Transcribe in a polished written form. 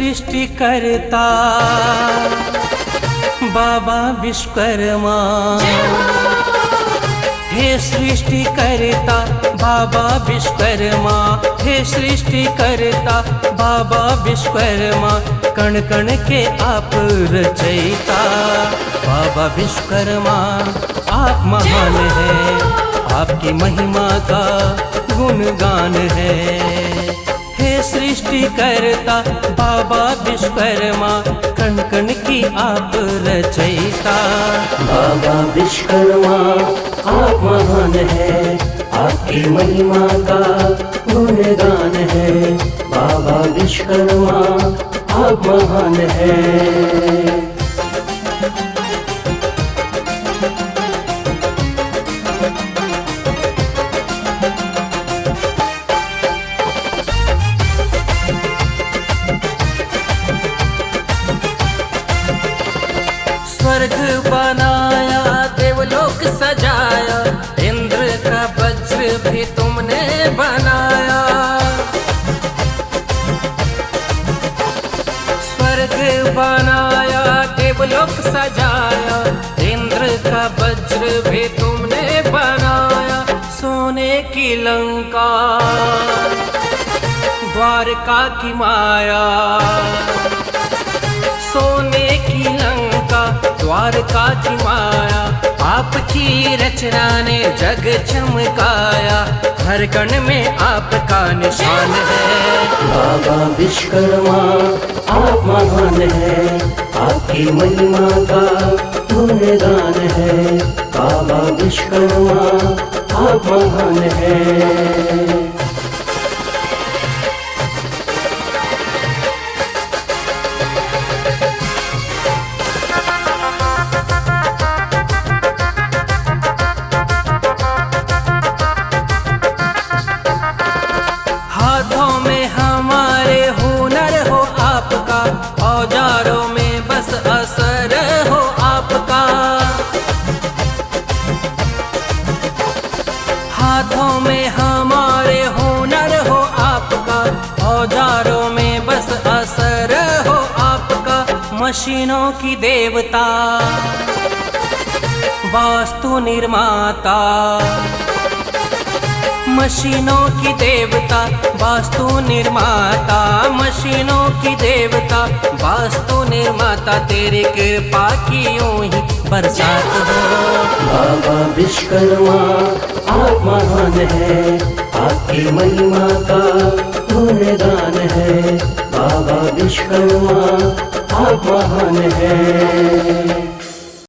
सृष्टि करता बाबा विश्वकर्मा। हे सृष्टि करता बाबा विश्वकर्मा, हे सृष्टि करता बाबा विश्वकर्मा। कण कण के आप रचयिता बाबा विश्वकर्मा। आप महान है, आपकी महिमा का गुणगान है। हे सृष्टि करता बाबा विश्वकर्मा, कण कण की आप रचयिता बाबा विश्वकर्मा। आप महान है, आपकी महिमा का गुणगान है। बाबा विश्वकर्मा आप महान है। स्वर्ग बनाया, देवलोक सजाया, इंद्र का वज्र भी तुमने बनाया। स्वर्ग बनाया, देवलोक सजाया, इंद्र का वज्र भी तुमने बनाया। सोने की लंका, द्वारका की माया। सोने की लंका, द्वारका की माया। आपकी रचना ने जग चमकाया, हर कण में आपका निशान है। बाबा विश्वकर्मा आप महान है, आपकी महिमा का गुणगान है। बाबा विश्वकर्मा आप महान है। हाथों में हमारे हुनर हो आपका, औजारों में बस असर हो आपका। हाथों में हमारे हुनर हो आपका, औजारों में बस असर हो आपका। मशीनों की देवता, वास्तु निर्माता। मशीनों की देवता, वास्तु निर्माता। मशीनों की देवता, वास्तु निर्माता। तेरी कृपा की यूं ही बरसात हो। बाबा विश्वकर्मा आप महान है, आपकी महिमा का गुणगान है। बाबा विश्वकर्मा आप महान है।